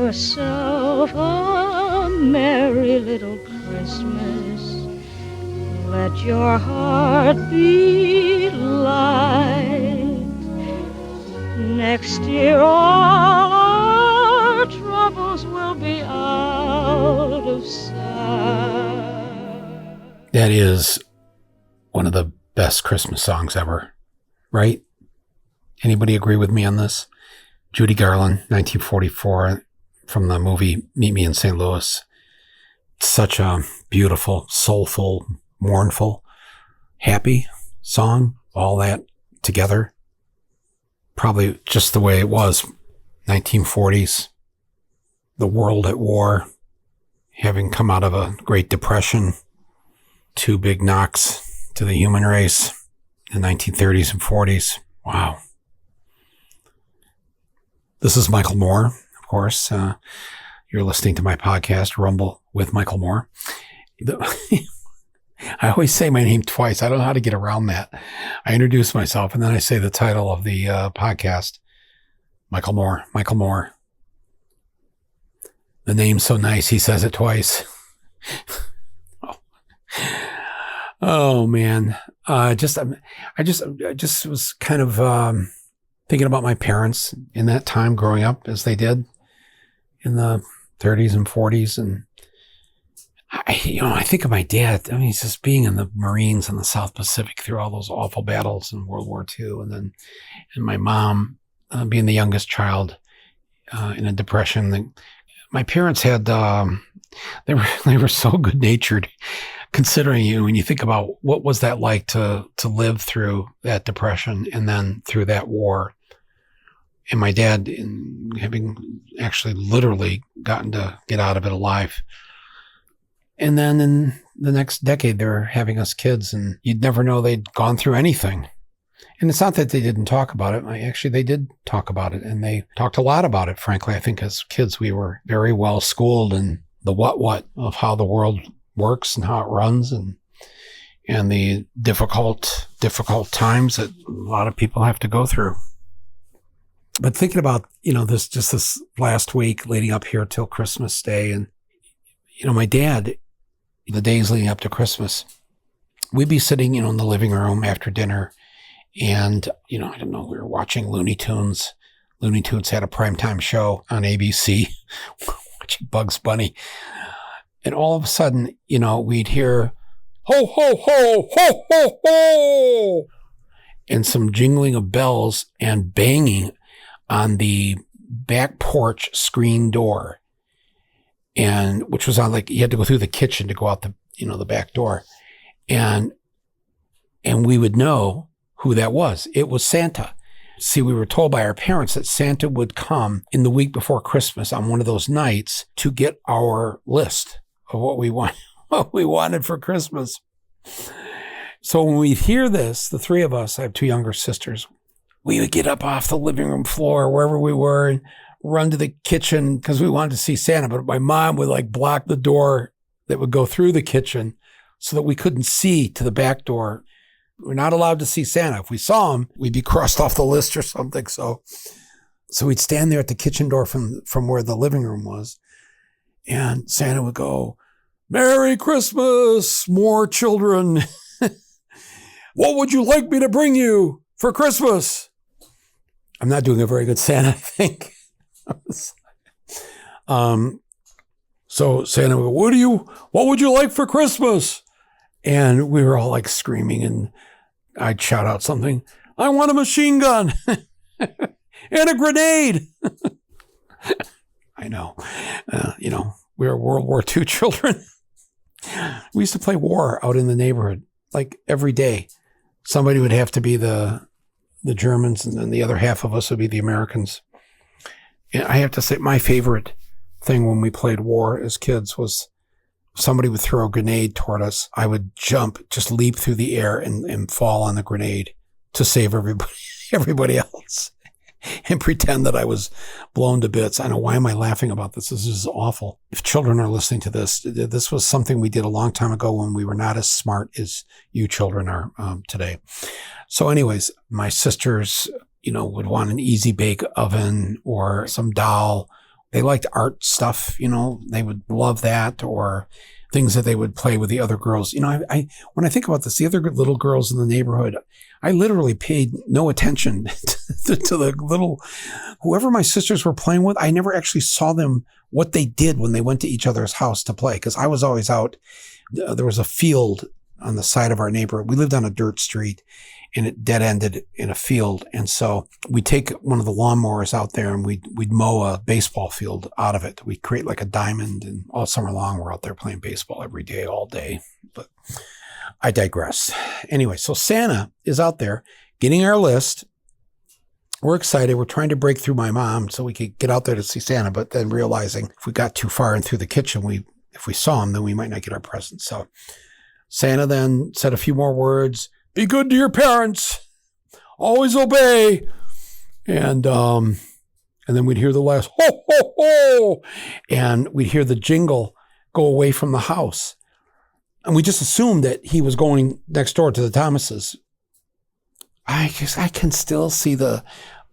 yourself a merry little Christmas. Let your heart be light. Next year all our troubles will be out of sight. That is one of the best Christmas songs ever, right? Anybody agree with me on this? Judy Garland, 1944, from the movie Meet Me in St. Louis. Such a beautiful, soulful, mournful, happy song, all that together. Probably just the way it was, 1940s, the world at war, having come out of a Great Depression, two big knocks to the human race in the 1930s and 40s. Wow. This is Michael Moore, of course. You're listening to my podcast, Rumble with Michael Moore. I always say my name twice. I don't know how to get around that. I introduce myself and then I say the title of the podcast, Michael Moore. Michael Moore. The name's so nice, he says it twice. Oh man. I just was kind of thinking about my parents in that time growing up as they did in the 30s and 40s. And I think of my dad. I mean, he's just being in the Marines in the South Pacific through all those awful battles in World War II. And my mom being the youngest child in a depression. My parents had, they were so good natured, considering when you think about what was that like to live through that depression and then through that war. And my dad, having actually literally gotten to get out of it alive. And then in the next decade, they're having us kids, and you'd never know they'd gone through anything. And it's not that they didn't talk about it. Actually, they did talk about it, and they talked a lot about it. Frankly, I think as kids, we were very well schooled in the what of how the world works and how it runs, and the difficult times that a lot of people have to go through. But thinking about, this last week leading up here till Christmas Day, and, my dad, the days leading up to Christmas, we'd be sitting, in the living room after dinner, and, I don't know, we were watching Looney Tunes. Looney Tunes had a primetime show on ABC, watching Bugs Bunny. And all of a sudden, we'd hear, ho, ho, ho, ho, ho, ho, and some jingling of bells and banging on the back porch screen door, and which was on, like, you had to go through the kitchen to go out the back door. And we would know who that was. It was Santa. See, we were told by our parents that Santa would come in the week before Christmas on one of those nights to get our list of what we wanted for Christmas. So when we'd hear this, the three of us, I have two younger sisters, we would get up off the living room floor, wherever we were, and run to the kitchen because we wanted to see Santa. But my mom would block the door that would go through the kitchen so that we couldn't see to the back door. We're not allowed to see Santa. If we saw him, we'd be crossed off the list or something. So we'd stand there at the kitchen door from where the living room was. And Santa would go, "Merry Christmas, more children. What would you like me to bring you for Christmas?" I'm not doing a very good Santa, I think. So Santa would go, what would you like for Christmas? And we were all screaming, and I'd shout out something. I want a machine gun and a grenade. I know. We were World War II children. We used to play war out in the neighborhood, every day. Somebody would have to be the Germans, and then the other half of us would be the Americans. And I have to say, my favorite thing when we played war as kids was somebody would throw a grenade toward us. I would jump, just leap through the air and fall on the grenade to save everybody else and pretend that I was blown to bits. I know, why am I laughing about this? This is awful. If children are listening to this, this was something we did a long time ago when we were not as smart as you children are today. So anyways, my sisters, would want an easy bake oven or some doll. they liked art stuff, they would love that, or things that they would play with the other girls. I when I think about this, the other little girls in the neighborhood, I literally paid no attention to the little, whoever my sisters were playing with. I never actually saw them, what they did when they went to each other's house to play. Cause I was always out. There was a field on the side of our neighborhood. We lived on a dirt street and it dead ended in a field. And so we'd take one of the lawnmowers out there and we'd mow a baseball field out of it. We'd create like a diamond, and all summer long, we're out there playing baseball every day, all day. But I digress. Anyway, so Santa is out there getting our list. We're excited. We're trying to break through my mom so we could get out there to see Santa, but then realizing if we got too far in through the kitchen, if we saw him, then we might not get our presents. So Santa then said a few more words. Be good to your parents. Always obey. And then we'd hear the last ho, ho, ho. And we'd hear the jingle go away from the house. And we just assumed that he was going next door to the Thomases. I can still see the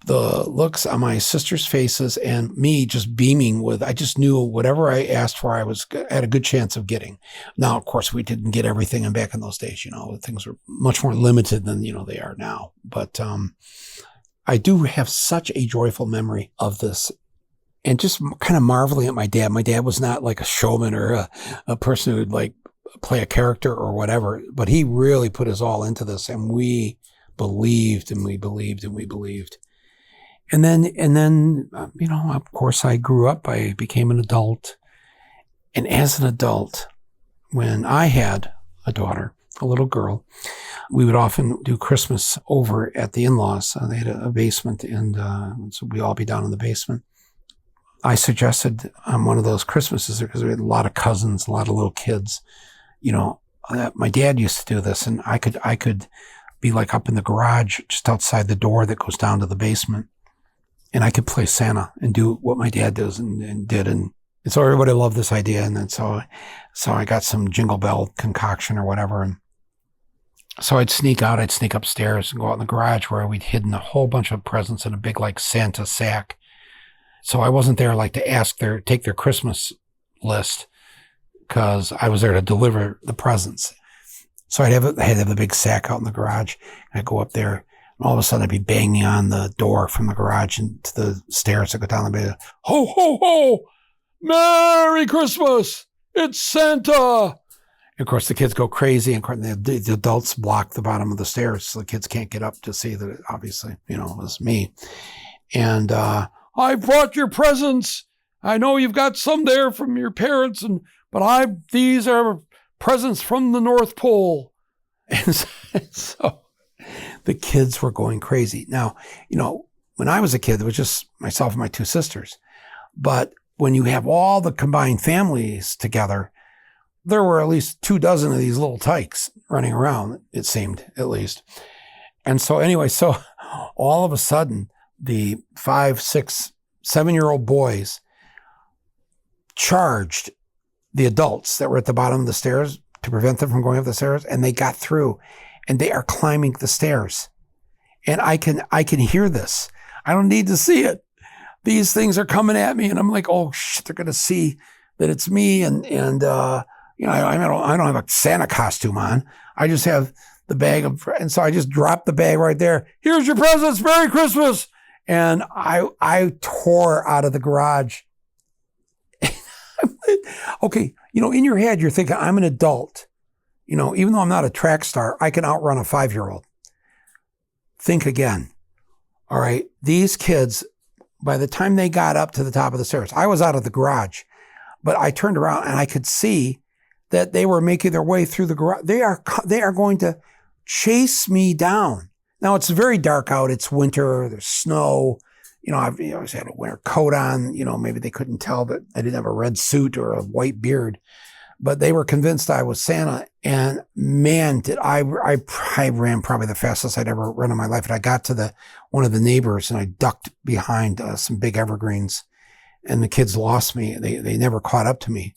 looks on my sister's faces and me just beaming with, I just knew whatever I asked for, I had a good chance of getting. Now, of course, we didn't get everything, and back in those days, things were much more limited than, they are now. But I do have such a joyful memory of this, and just kind of marveling at my dad. My dad was not like a showman or a person who would like play a character or whatever, but he really put his all into this, and we believed and we believed and we believed. And then, of course, I grew up. I became an adult. And as an adult, when I had a daughter, a little girl, we would often do Christmas over at the in-laws. They had a basement, and so we'd all be down in the basement. I suggested on one of those Christmases, because we had a lot of cousins, a lot of little kids, my dad used to do this, and I could be like up in the garage just outside the door that goes down to the basement. And I could play Santa and do what my dad does and did. And so everybody loved this idea. And then so I got some Jingle Bell concoction or whatever. And so I'd sneak upstairs and go out in the garage where we'd hidden a whole bunch of presents in a big like Santa sack. So I wasn't there like to take their Christmas list, because I was there to deliver the presents. So I had to have the big sack out in the garage. I'd go up there. All of a sudden, I'd be banging on the door from the garage and to the stairs that go down the bed. Ho, ho, ho! Merry Christmas! It's Santa! And of course, the kids go crazy, and the adults block the bottom of the stairs so the kids can't get up to see that it obviously, it was me. And I brought your presents. I know you've got some there from your parents, but these are presents from the North Pole. And so the kids were going crazy. Now, when I was a kid, it was just myself and my two sisters. But when you have all the combined families together, there were at least 24 of these little tykes running around, it seemed, at least. And so anyway, all of a sudden, the 5, 6, 7-year-old boys charged the adults that were at the bottom of the stairs to prevent them from going up the stairs, and they got through. And they are climbing the stairs. And I can hear this. I don't need to see it. These things are coming at me, and I'm like, oh shit, they're gonna see that it's me. And I don't have a Santa costume on. I just have the bag and so I just dropped the bag right there. Here's your presents, Merry Christmas. And I tore out of the garage. Okay, in your head, you're thinking, I'm an adult. Even though I'm not a track star, I can outrun a 5-year-old. Think again. All right. These kids, by the time they got up to the top of the stairs, I was out of the garage, but I turned around and I could see that they were making their way through the garage. They are going to chase me down. Now it's very dark out. It's winter. There's snow. I always had a winter coat on. Maybe they couldn't tell that I didn't have a red suit or a white beard. But they were convinced I was Santa, and man, did I ran probably the fastest I'd ever run in my life. And I got to one of the neighbors, and I ducked behind some big evergreens, and the kids lost me. They never caught up to me.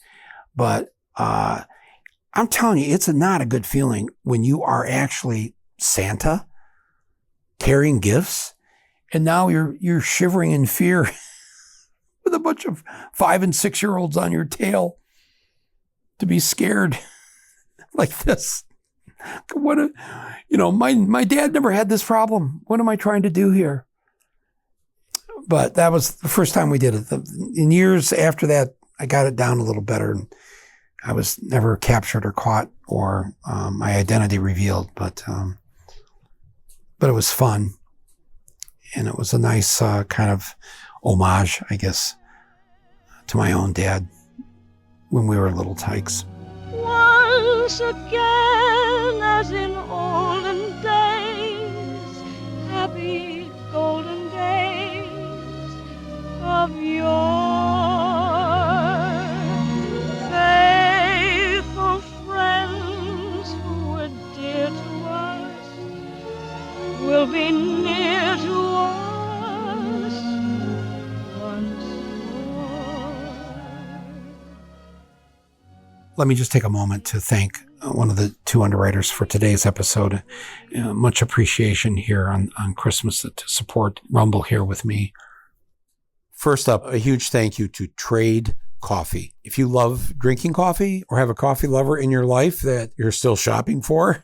But I'm telling you, it's not a good feeling when you are actually Santa carrying gifts, and now you're shivering in fear with a bunch of 5 and 6-year-olds on your tail to be scared like this. My dad never had this problem. What am I trying to do here? But that was the first time we did it. In years after that, I got it down a little better. And I was never captured or caught or my identity revealed. But it was fun. And it was a nice kind of homage, I guess, to my own dad when we were little tykes. Once again, as in olden days, happy golden days of yore, faithful friends who were dear to us will be near to us once more. Let me just take a moment to thank one of the 2 underwriters for today's episode. Much appreciation here on Christmas to support Rumble here with me. First up, a huge thank you to Trade Coffee. If you love drinking coffee or have a coffee lover in your life that you're still shopping for,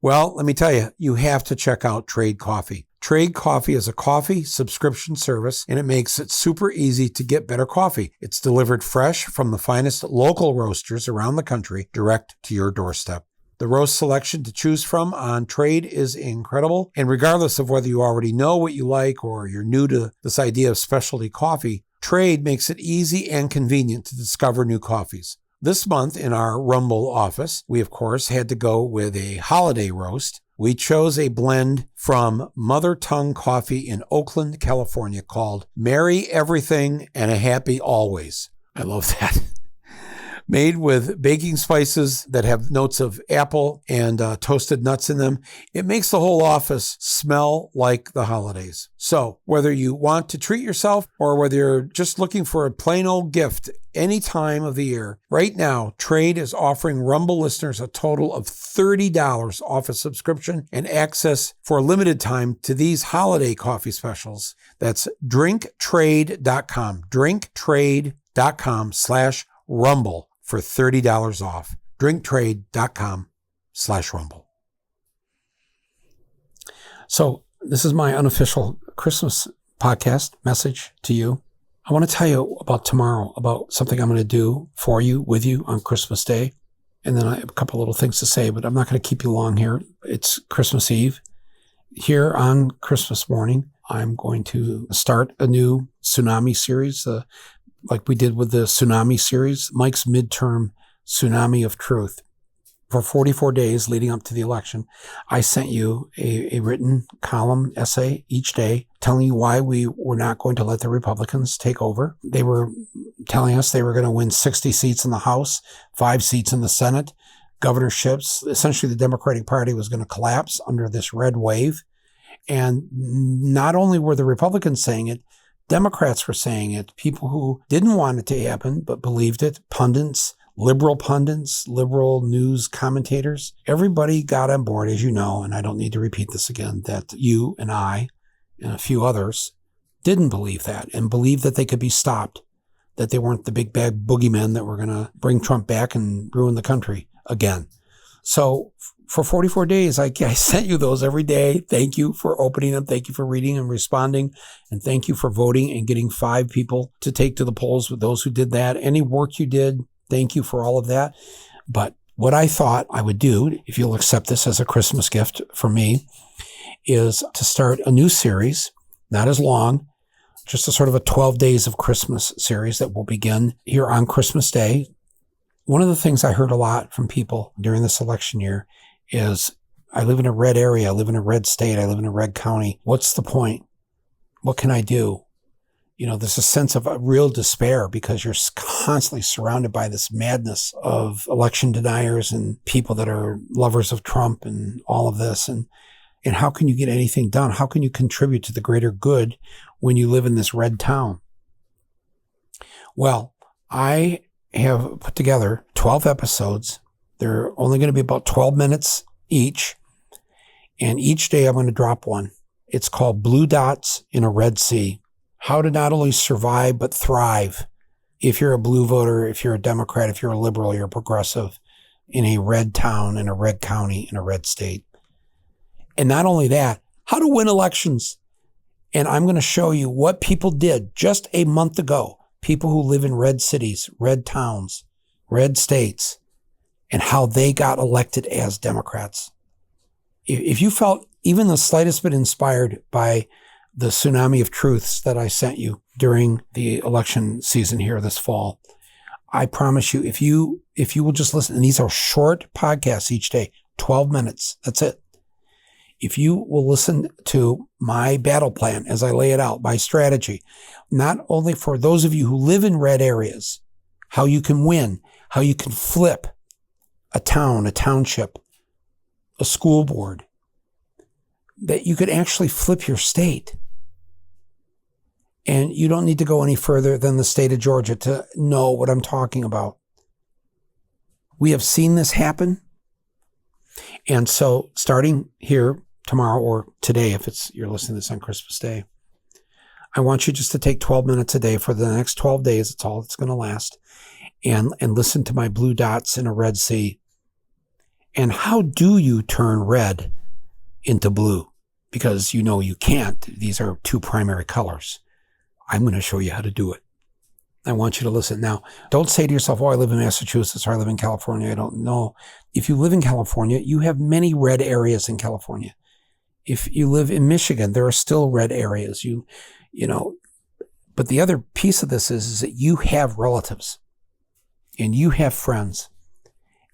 well, let me tell you, you have to check out Trade Coffee. Trade Coffee is a coffee subscription service, and it makes it super easy to get better coffee. It's delivered fresh from the finest local roasters around the country, direct to your doorstep. The roast selection to choose from on Trade is incredible, and regardless of whether you already know what you like or you're new to this idea of specialty coffee, Trade makes it easy and convenient to discover new coffees. This month in our Rumble office, we of course had to go with a holiday roast. We chose a blend from Mother Tongue Coffee in Oakland, California called Merry Everything and a Happy Always. I love that. Made with baking spices that have notes of apple and toasted nuts in them, it makes the whole office smell like the holidays. So whether you want to treat yourself or whether you're just looking for a plain old gift any time of the year, right now, Trade is offering Rumble listeners a total of $30 off a subscription and access for a limited time to these holiday coffee specials. That's drinktrade.com, drinktrade.com/rumble. for $30 off. drinktrade.com/rumble. So this is my unofficial Christmas podcast message to you. I want to tell you about tomorrow, about something I'm going to do for you, with you on Christmas Day. And then I have a couple little things to say, but I'm not going to keep you long here. It's Christmas Eve. Here on Christmas morning, I'm going to start a new tsunami series, like we did with the Tsunami series, Mike's midterm Tsunami of Truth. For 44 days leading up to the election, I sent you a written column essay each day telling you why we were not going to let the Republicans take over. They were telling us they were going to win 60 seats in the House, 5 seats in the Senate, governorships. Essentially, the Democratic Party was going to collapse under this red wave. And not only were the Republicans saying it, Democrats were saying it, people who didn't want it to happen but believed it, pundits, liberal news commentators. Everybody got on board, as you know, and I don't need to repeat this again, that you and I and a few others didn't believe that and believed that they could be stopped, that they weren't the big bad boogeymen that were going to bring Trump back and ruin the country again. So for 44 days, I sent you those every day. Thank you for opening them. Thank you for reading and responding. And thank you for voting and getting 5 people to take to the polls with those who did that. Any work you did, thank you for all of that. But what I thought I would do, if you'll accept this as a Christmas gift for me, is to start a new series, not as long, just a sort of a 12 days of Christmas series that will begin here on Christmas Day. One of the things I heard a lot from people during this election year is, I live in a red area, I live in a red state, I live in a red county. What's the point? What can I do? You know, there's a sense of a real despair because you're constantly surrounded by this madness of election deniers and people that are lovers of Trump and all of this. And how can you get anything done? How can you contribute to the greater good when you live in this red town? Well, I have put together 12 episodes. They're only going to be about 12 minutes each. And each day I'm going to drop one. It's called Blue Dots in a Red Sea. how to not only survive, but thrive. If you're a blue voter, if you're a Democrat, if you're a liberal, you're a progressive in a red town, in a red county, in a red state. And not only that, how to win elections. And I'm going to show you what people did just a month ago. People who live in red cities, red towns, red states, and how they got elected as Democrats. If you felt even the slightest bit inspired by the tsunami of truths that I sent you during the election season here this fall, I promise you, if you will just listen, and these are short podcasts each day, 12 minutes, that's it. If you will listen to my battle plan as I lay it out, my strategy, not only for those of you who live in red areas, how you can win, how you can flip a town, a township, a school board, that you could actually flip your state. And you don't need to go any further than the state of Georgia to know what I'm talking about. We have seen this happen. And so starting here tomorrow or today, if you're listening to this on Christmas Day, I want you just to take 12 minutes a day for the next 12 days. It's all it's going to last. And listen to my blue dots in a red sea. And how do you turn red into blue? Because you know you can't. These are two primary colors. I'm going to show you how to do it. I want you to listen. Now, don't say to yourself, oh, I live in Massachusetts or I live in California. I don't know. If you live in California, you have many red areas in California. If you live in Michigan, there are still red areas. You know, but the other piece of this is that you have relatives and you have friends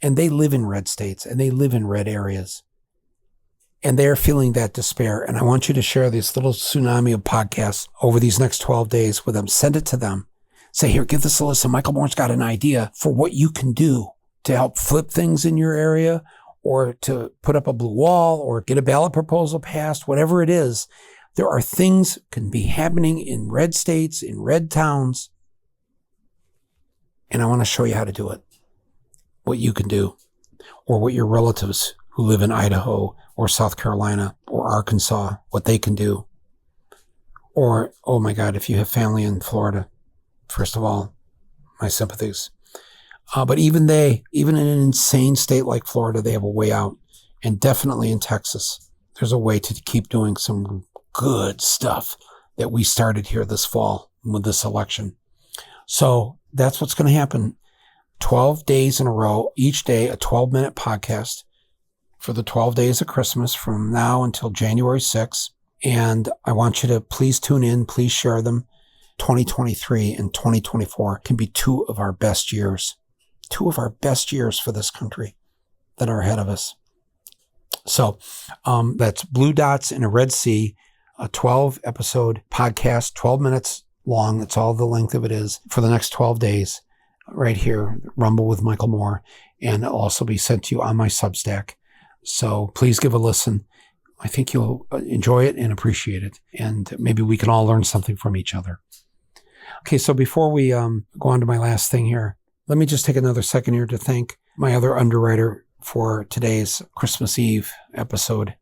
and they live in red states and they live in red areas and they're feeling that despair. And I want you to share this little tsunami of podcasts over these next 12 days with them. Send it to them. Say, here, give this a listen. Michael Moore's got an idea for what you can do to help flip things in your area or to put up a blue wall or get a ballot proposal passed, whatever it is. There are things can be happening in red states, in red towns. And I want to show you how to do it, what you can do, or what your relatives who live in Idaho or South Carolina or Arkansas, what they can do. Or, oh my God, if you have family in Florida, first of all, my sympathies. But even in an insane state like Florida, they have a way out. And definitely in Texas, there's a way to keep doing some good stuff that we started here this fall with this election. So that's what's going to happen. 12 days in a row, each day, a 12-minute podcast for the 12 days of Christmas from now until January 6th. And I want you to please tune in, please share them. 2023 and 2024 can be two of our best years for this country that are ahead of us. So that's Blue Dots in a Red Sea, a 12-episode podcast, 12 minutes long. That's all the length of it is for the next 12 days right here, Rumble with Michael Moore, and it'll also be sent to you on my Substack. So please give a listen. I think you'll enjoy it and appreciate it, and maybe we can all learn something from each other. Okay, so before we go on to my last thing here, let me just take another second here to thank my other underwriter for today's Christmas Eve episode.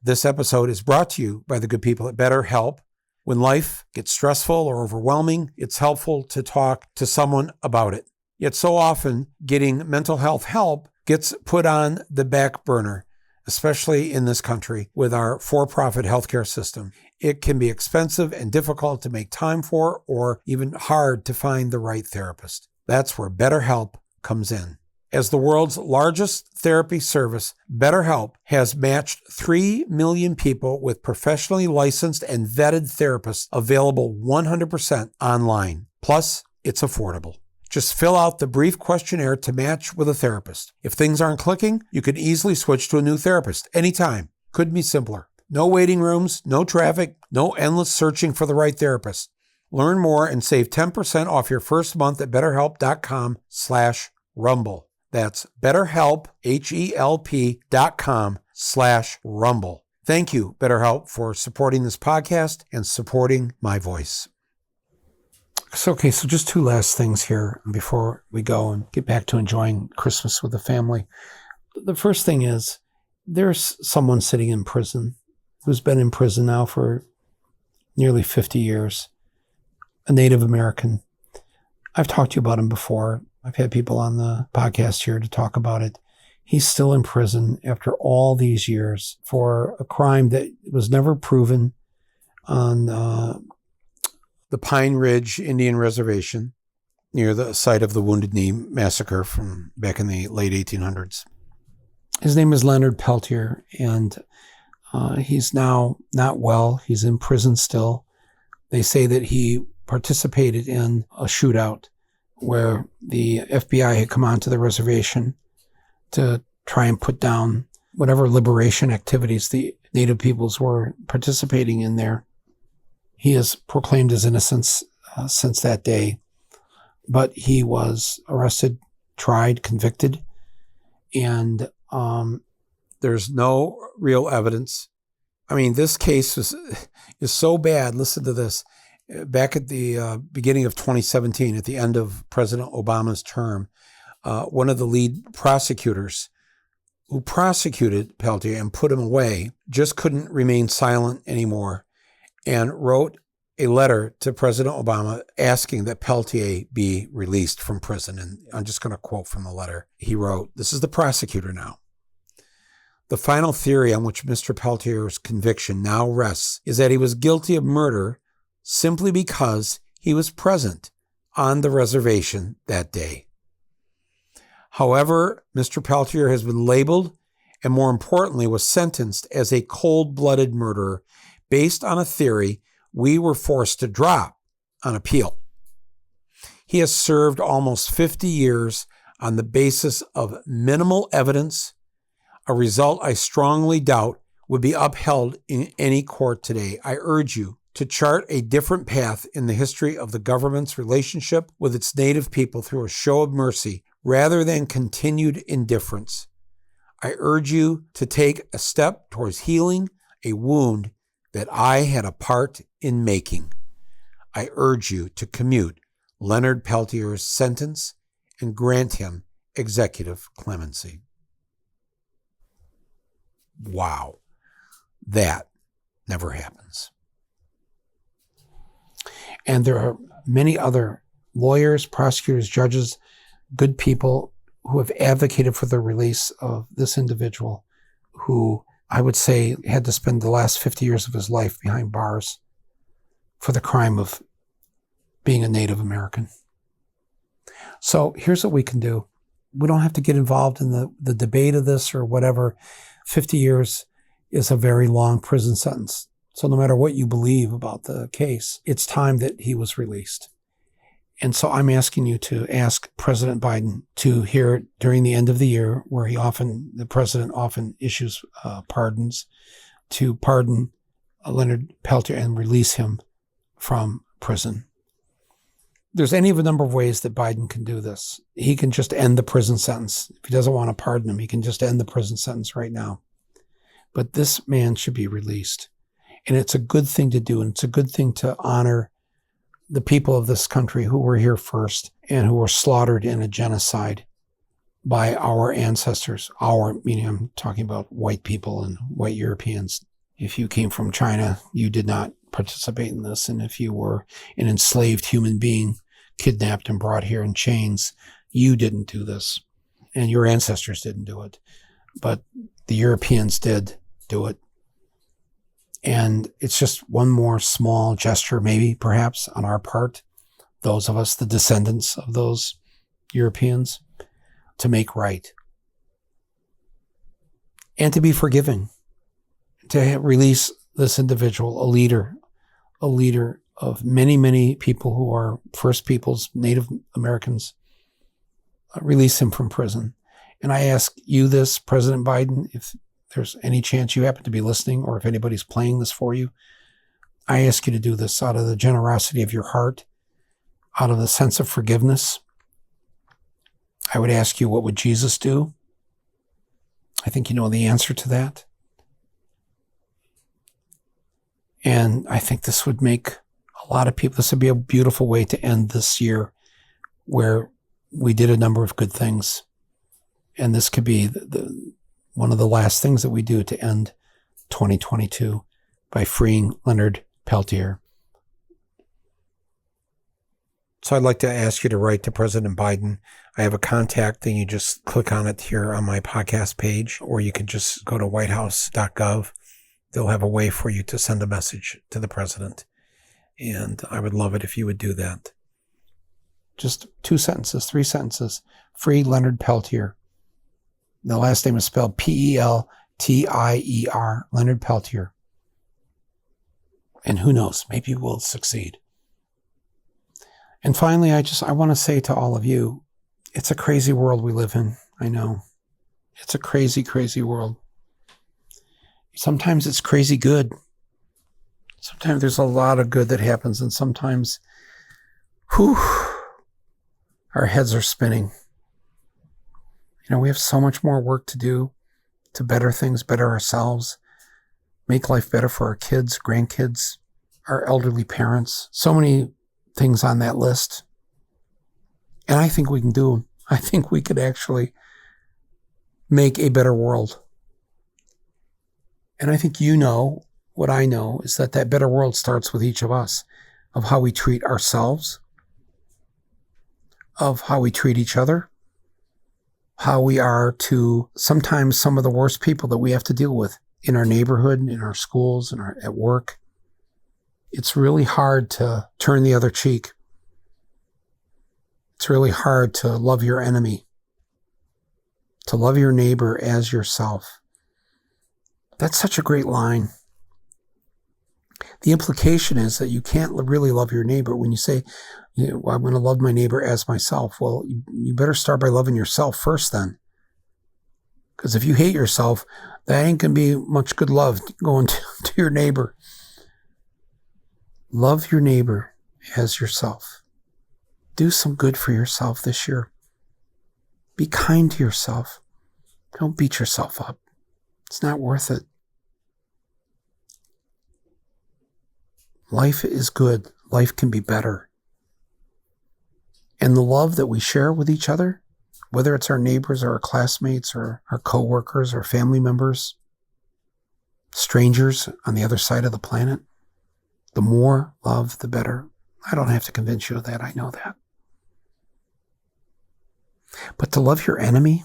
This episode is brought to you by the good people at BetterHelp. When life gets stressful or overwhelming, it's helpful to talk to someone about it. Yet so often, getting mental health help gets put on the back burner, especially in this country with our for-profit healthcare system. It can be expensive and difficult to make time for, or even hard to find the right therapist. That's where BetterHelp comes in. As the world's largest therapy service, BetterHelp has matched 3 million people with professionally licensed and vetted therapists available 100% online. Plus, it's affordable. Just fill out the brief questionnaire to match with a therapist. If things aren't clicking, you can easily switch to a new therapist anytime. Couldn't be simpler. No waiting rooms, no traffic, no endless searching for the right therapist. Learn more and save 10% off your first month at BetterHelp.com/rumble. That's BetterHelp, HELP.com/rumble. Thank you, BetterHelp, for supporting this podcast and supporting my voice. So just two last things here before we go and get back to enjoying Christmas with the family. The first thing is there's someone sitting in prison who's been in prison now for nearly 50 years, a Native American. I've talked to you about him before. I've had people on the podcast here to talk about it. He's still in prison after all these years for a crime that was never proven on the Pine Ridge Indian Reservation near the site of the Wounded Knee massacre from back in the late 1800s. His name is Leonard Peltier, and he's now not well. He's in prison still. They say that he participated in a shootout where the FBI had come onto the reservation to try and put down whatever liberation activities the Native peoples were participating in there. He has proclaimed his innocence since that day, but he was arrested, tried, convicted, and there's no real evidence. I mean, this case is so bad. Listen to this. Back at the beginning of 2017, at the end of President Obama's term, one of the lead prosecutors who prosecuted Peltier and put him away just couldn't remain silent anymore and wrote a letter to President Obama asking that Peltier be released from prison. And I'm just going to quote from the letter. He wrote, this is the prosecutor now. The final theory on which Mr. Peltier's conviction now rests is that he was guilty of murder simply because he was present on the reservation that day. However, Mr. Peltier has been labeled and, more importantly, was sentenced as a cold-blooded murderer based on a theory we were forced to drop on appeal. He has served almost 50 years on the basis of minimal evidence, a result I strongly doubt would be upheld in any court today. I urge you to chart a different path in the history of the government's relationship with its Native people through a show of mercy rather than continued indifference. I urge you to take a step towards healing a wound that I had a part in making. I urge you to commute Leonard Peltier's sentence and grant him executive clemency. Wow. That never happens. And there are many other lawyers, prosecutors, judges, good people who have advocated for the release of this individual who I would say had to spend the last 50 years of his life behind bars for the crime of being a Native American. So here's what we can do. We don't have to get involved in the debate of this or whatever. 50 years is a very long prison sentence. So no matter what you believe about the case, it's time that he was released. And so I'm asking you to ask President Biden to hear during the end of the year, where the president often issues pardons, to pardon Leonard Peltier and release him from prison. There's any of a number of ways that Biden can do this. He can just end the prison sentence. If he doesn't want to pardon him, he can just end the prison sentence right now. But this man should be released. And it's a good thing to do. And it's a good thing to honor the people of this country who were here first and who were slaughtered in a genocide by our ancestors. Our, meaning I'm talking about white people and white Europeans. If you came from China, you did not participate in this. And if you were an enslaved human being, kidnapped and brought here in chains, you didn't do this. And your ancestors didn't do it. But the Europeans did do it. And it's just one more small gesture, maybe, perhaps, on our part, those of us, the descendants of those Europeans, to make right. And to be forgiving. To release this individual, a leader of many, many people who are First Peoples, Native Americans, release him from prison. And I ask you this, President Biden, if there's any chance you happen to be listening or if anybody's playing this for you, I ask you to do this out of the generosity of your heart, out of the sense of forgiveness. I would ask you, what would Jesus do? I think you know the answer to that. And I think this would make a lot of people, this would be a beautiful way to end this year where we did a number of good things. And this could be one of the last things that we do to end 2022 by freeing Leonard Peltier. So I'd like to ask you to write to President Biden. I have a contact, and you just click on it here on my podcast page, or you can just go to whitehouse.gov. They'll have a way for you to send a message to the president. And I would love it if you would do that. Just 2 sentences, 3 sentences. Free Leonard Peltier. The last name is spelled Peltier, Leonard Peltier. And who knows, maybe we'll succeed. And finally, I want to say to all of you, it's a crazy world we live in. I know. It's a crazy, crazy world. Sometimes it's crazy good. Sometimes there's a lot of good that happens, and sometimes, our heads are spinning. We have so much more work to do to better things, better ourselves, make life better for our kids, grandkids, our elderly parents. So many things on that list. And I think we can do them. I think we could actually make a better world. And I think what I know is that better world starts with each of us, of how we treat ourselves, of how we treat each other, how we are to sometimes some of the worst people that we have to deal with in our neighborhood, in our schools, and at work. It's really hard to turn the other cheek. It's really hard to love your enemy, to love your neighbor as yourself. That's such a great line. The implication is that you can't really love your neighbor when you say, I'm going to love my neighbor as myself. Well, you better start by loving yourself first then. Because if you hate yourself, that ain't going to be much good love going to your neighbor. Love your neighbor as yourself. Do some good for yourself this year. Be kind to yourself. Don't beat yourself up. It's not worth it. Life is good. Life can be better. And the love that we share with each other, whether it's our neighbors or our classmates or our coworkers or family members, strangers on the other side of the planet, the more love, the better. I don't have to convince you of that. I know that. But to love your enemy,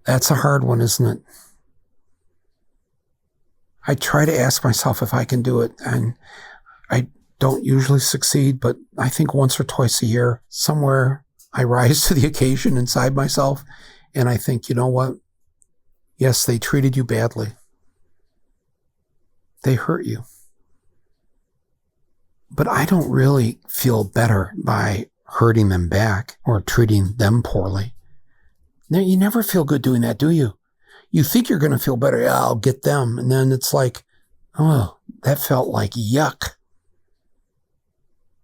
that's a hard one, isn't it? I try to ask myself if I can do it, and I don't usually succeed, but I think once or twice a year, somewhere I rise to the occasion inside myself, and I think, you know what? Yes, they treated you badly. They hurt you. But I don't really feel better by hurting them back or treating them poorly. Now, you never feel good doing that, do you? You think you're going to feel better. Yeah, I'll get them. And then it's like, oh, that felt like yuck.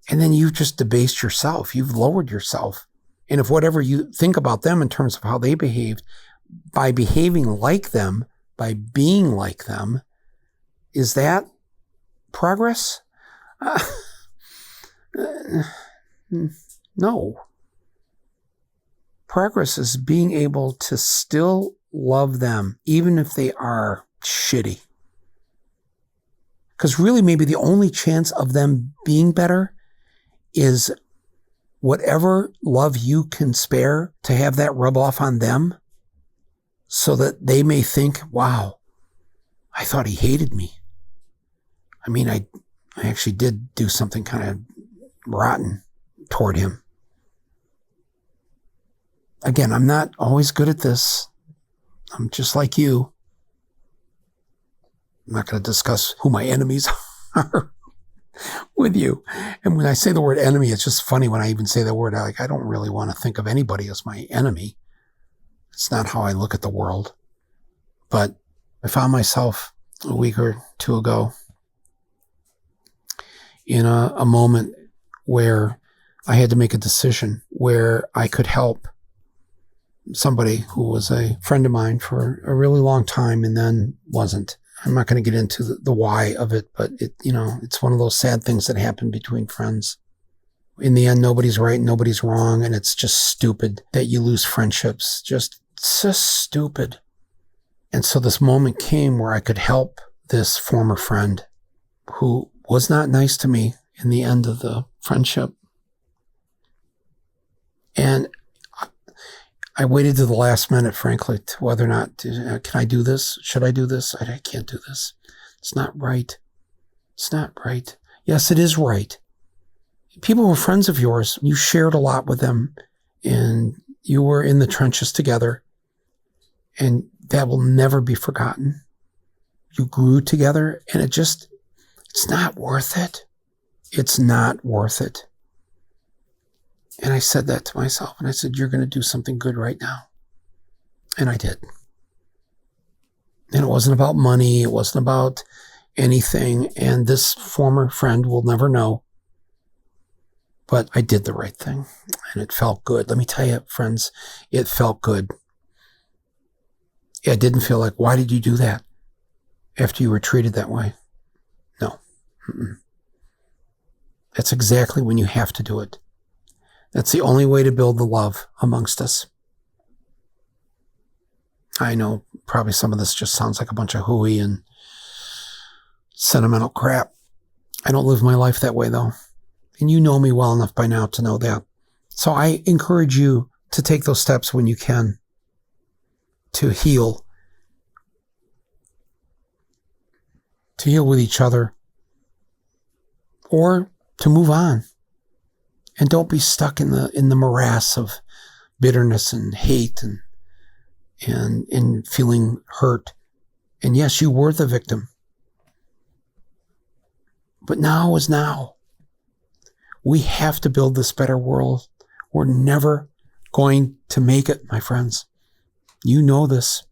And then you've just debased yourself. You've lowered yourself. And if whatever you think about them in terms of how they behaved, by behaving like them, by being like them, is that progress? No. Progress is being able to still love them, even if they are shitty. Because really, maybe the only chance of them being better is whatever love you can spare to have that rub off on them so that they may think, wow, I thought he hated me. I mean, I actually did do something kind of rotten toward him. Again, I'm not always good at this. I'm just like you. I'm not going to discuss who my enemies are with you. And when I say the word enemy, it's just funny when I even say the word. I don't really want to think of anybody as my enemy. It's not how I look at the world. But I found myself a week or two ago in a moment where I had to make a decision where I could help somebody who was a friend of mine for a really long time and then wasn't. I'm not going to get into the why of it, but it's one of those sad things that happen between friends. In the end, nobody's right, nobody's wrong, and it's just stupid that you lose friendships. Just stupid. And so this moment came where I could help this former friend who was not nice to me in the end of the friendship. And I waited to the last minute, frankly, to whether or not, can I do this? Should I do this? I can't do this. It's not right. It's not right. Yes, it is right. People were friends of yours. You shared a lot with them, and you were in the trenches together, and that will never be forgotten. You grew together, and it's not worth it. It's not worth it. And I said that to myself, and I said, you're going to do something good right now. And I did. And it wasn't about money. It wasn't about anything. And this former friend will never know. But I did the right thing, and it felt good. Let me tell you, friends, it felt good. I didn't feel like, why did you do that after you were treated that way? No. That's exactly when you have to do it. That's the only way to build the love amongst us. I know probably some of this just sounds like a bunch of hooey and sentimental crap. I don't live my life that way, though. And you know me well enough by now to know that. So I encourage you to take those steps when you can to heal with each other, or to move on. And don't be stuck in the morass of bitterness and hate and feeling hurt. And yes, you were the victim. But now is now. We have to build this better world. We're never going to make it, my friends. You know this.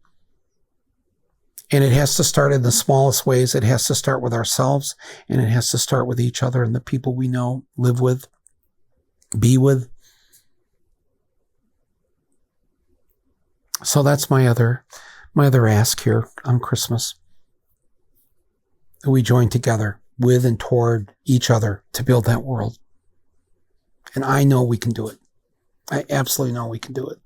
And it has to start in the smallest ways. It has to start with ourselves, and it has to start with each other and the people we know, live with, be with. So that's my other ask here on Christmas. That we join together with and toward each other to build that world. And I know we can do it. I absolutely know we can do it.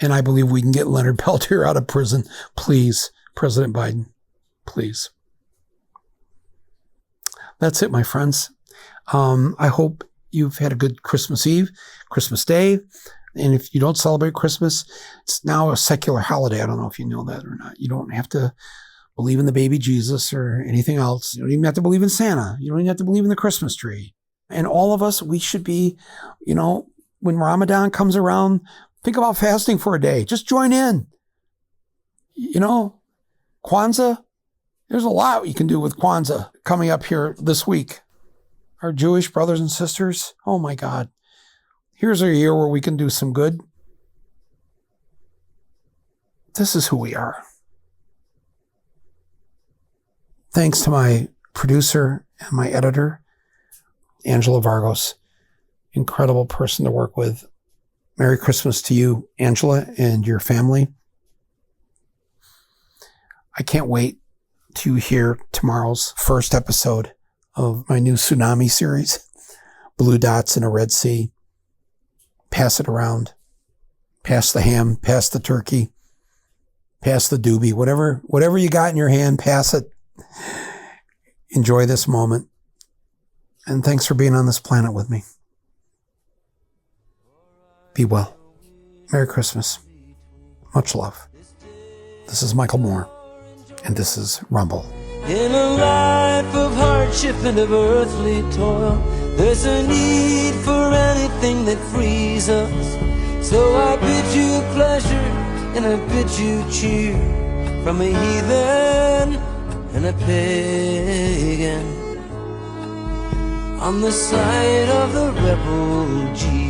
And I believe we can get Leonard Peltier out of prison. Please, President Biden, please. That's it, my friends. I hope you've had a good Christmas Eve, Christmas Day. And if you don't celebrate Christmas, it's now a secular holiday. I don't know if you know that or not. You don't have to believe in the baby Jesus or anything else. You don't even have to believe in Santa. You don't even have to believe in the Christmas tree. And all of us, we should be, when Ramadan comes around, think about fasting for a day. Just join in. Kwanzaa, there's a lot you can do with Kwanzaa coming up here this week. Our Jewish brothers and sisters, oh my God. Here's a year where we can do some good. This is who we are. Thanks to my producer and my editor, Angela Vargos. Incredible person to work with. Merry Christmas to you, Angela, and your family. I can't wait to hear tomorrow's first episode of my new tsunami series, Blue Dots in a Red Sea. Pass it around. Pass the ham, pass the turkey, pass the doobie, whatever you got in your hand, pass it. Enjoy this moment. And thanks for being on this planet with me. Be well. Merry Christmas. Much love. This is Michael Moore, and this is Rumble. In a life of hardship and of earthly toil, there's a need for anything that frees us. So I bid you pleasure and I bid you cheer, from a heathen and a pagan, on the side of the rebel Jesus.